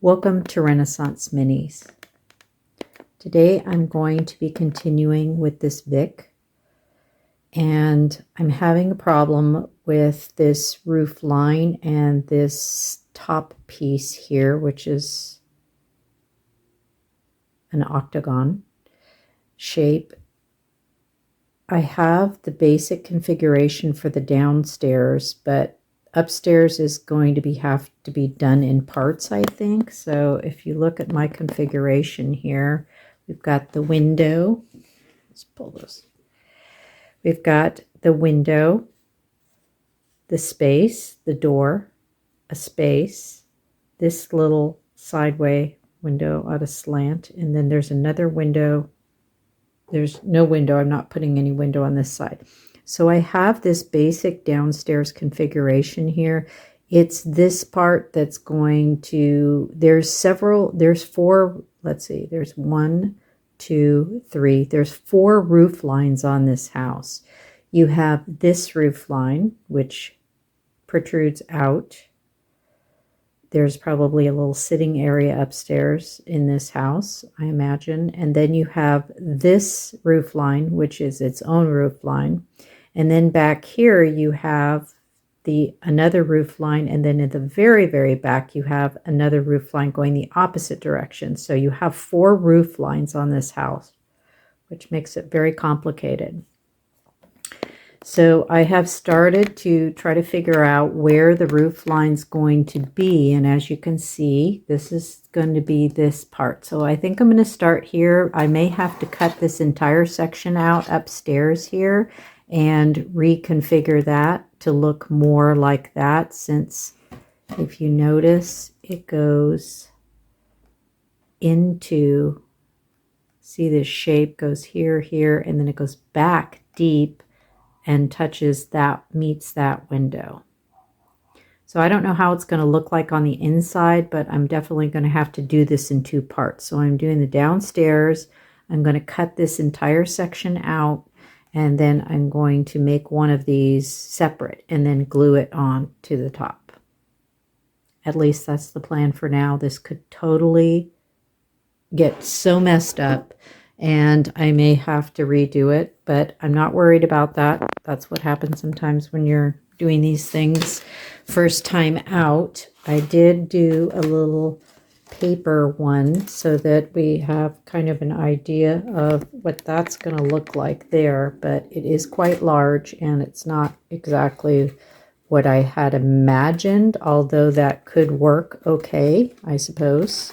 Welcome to Renaissance Minis. Today I'm going to be continuing with this Vic, and I'm having a problem with this roof line and this top piece here, which is an octagon shape. I have the basic configuration for the downstairs, but upstairs is going to have to be done in parts, I think. So if you look at my configuration here, we've got the window. Let's pull this. We've got the window, the space, the door, a space, this little sideway window out of slant, and then there's another window. There's no window. I'm not putting any window on this side. So I have this basic downstairs configuration here. It's this part that's going to, there's four, let's see, there's 1, 2, 3. There's 4 roof lines on this house. You have this roof line, which protrudes out. There's probably a little sitting area upstairs in this house, I imagine. And then you have this roof line, which is its own roof line. And then back here you have another roof line, and then at the very, very back you have another roof line going the opposite direction. So you have 4 roof lines on this house, which makes it very complicated. So I have started to try to figure out where the roof line's going to be. And as you can see, this is going to be this part. So I think I'm going to start here. I may have to cut this entire section out upstairs here and reconfigure that to look more like that, since if you notice, it goes into, see this shape goes here, here, and then it goes back deep and touches that, meets that window. So I don't know how it's going to look like on the inside, but I'm definitely going to have to do this in 2 parts. So I'm doing the downstairs. I'm going to cut this entire section out, and then I'm going to make one of these separate and then glue it on to the top. At least that's the plan for now. This could totally get so messed up and I may have to redo it, but I'm not worried about that. That's what happens sometimes when you're doing these things first time out. I did do a little paper one so that we have kind of an idea of what that's going to look like there, but it is quite large and it's not exactly what I had imagined, although that could work okay, I suppose.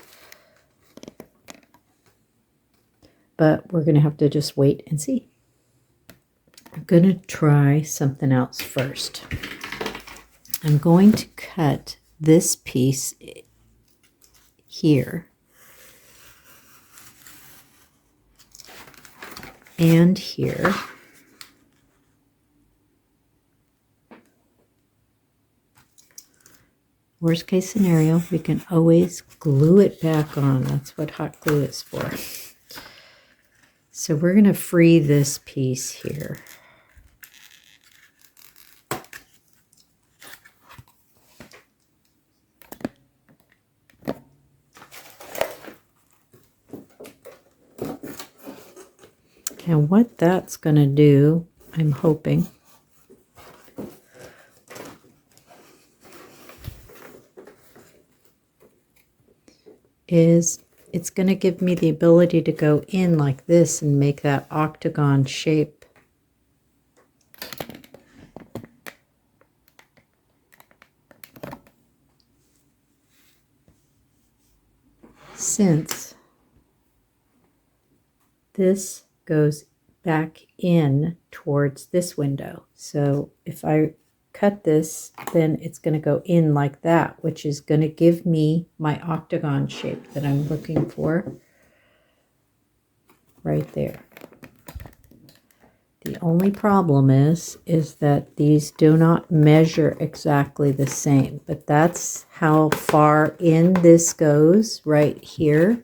But we're going to have to just wait and see. I'm going to try something else first. I'm going to cut this piece here and here. Worst case scenario, we can always glue it back on. That's what hot glue is for. So we're going to free this piece here. And what that's going to do, I'm hoping, is it's going to give me the ability to go in like this and make that octagon shape. Since this goes back in towards this window. So if I cut this, then it's going to go in like that, which is going to give me my octagon shape that I'm looking for right there. The only problem is that these do not measure exactly the same, but that's how far in this goes right here.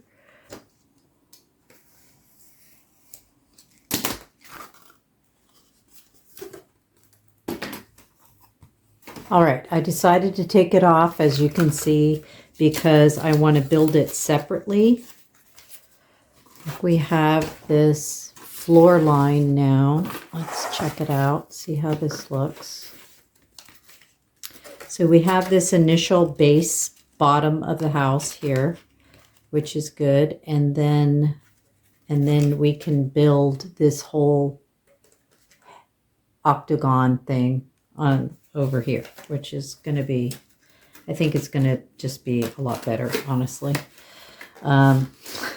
All right, I decided to take it off. As you can see, because I want to build it separately. We have this floor line now. Let's check it out, see how this looks. So we have this initial base bottom of the house here, which is good. And then we can build this whole octagon thing on over here, which is going to be, I think it's going to just be a lot better, honestly.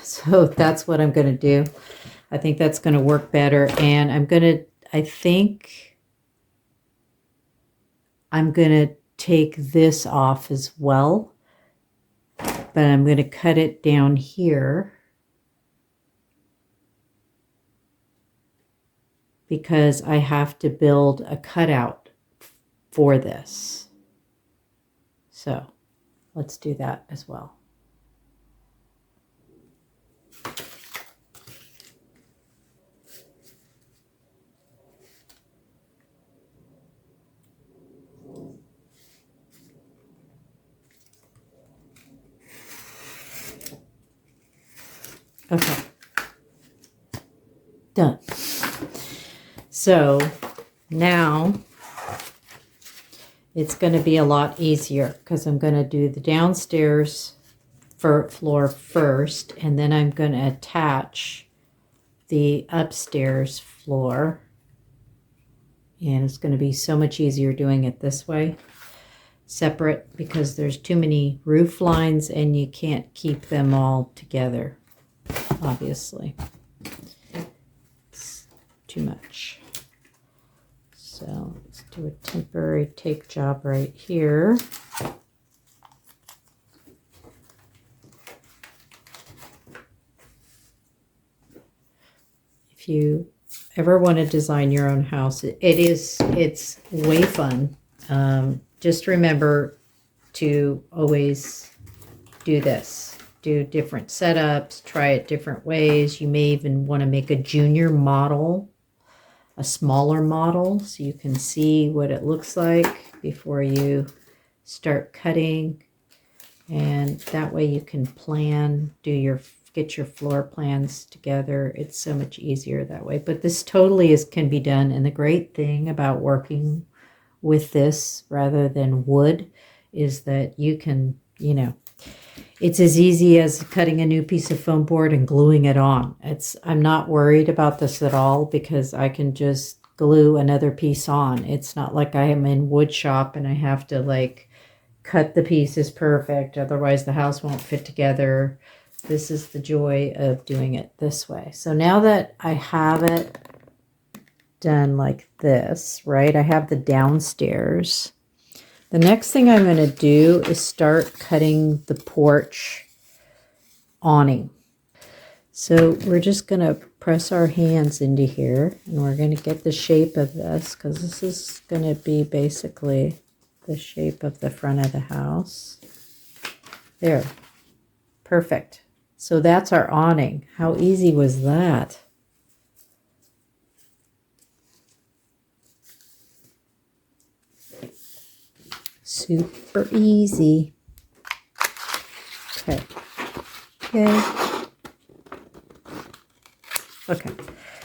So that's what I'm going to do. I think that's going to work better. And I think I'm going to take this off as well, but I'm going to cut it down here because I have to build a cutout for this. So let's do that as well. Okay. Done. So now it's going to be a lot easier because I'm going to do the downstairs floor first, and then I'm going to attach the upstairs floor. And it's going to be so much easier doing it this way, separate, because there's too many roof lines and you can't keep them all together, obviously. It's too much. So let's do a temporary tape job right here. If you ever want to design your own house, it's way fun. Just remember to always do this. Do different setups, try it different ways. You may even want to make a junior model, a smaller model, so you can see what it looks like before you start cutting. And that way you can plan, get your floor plans together. It's so much easier that way. But this totally can be done. And the great thing about working with this rather than wood is that you can, it's as easy as cutting a new piece of foam board and gluing it on. I'm not worried about this at all because I can just glue another piece on. It's not like I am in wood shop and I have to cut the pieces perfect. Otherwise the house won't fit together. This is the joy of doing it this way. So now that I have it done like this, right? I have the downstairs. The next thing I'm going to do is start cutting the porch awning. So we're just going to press our hands into here and we're going to get the shape of this because this is going to be basically the shape of the front of the house. There. Perfect. So that's our awning. How easy was that? Super easy. Okay. Okay.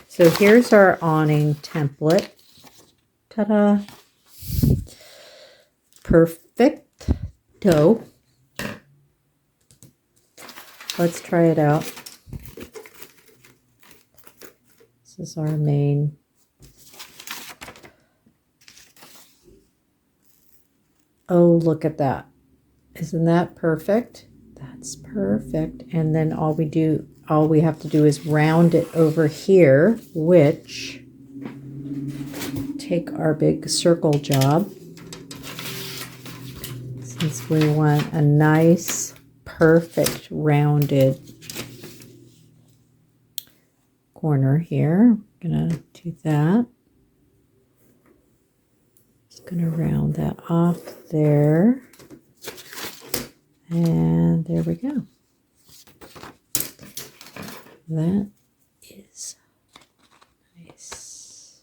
So here's our awning template. Ta-da. Perfecto. Let's try it out. This is our main. Oh, look at that. Isn't that perfect? That's perfect. And then all we have to do is round it over here, which take our big circle job. Since we want a nice, perfect rounded corner here. I'm gonna do that. Just gonna round that off there. And there we go. That is nice.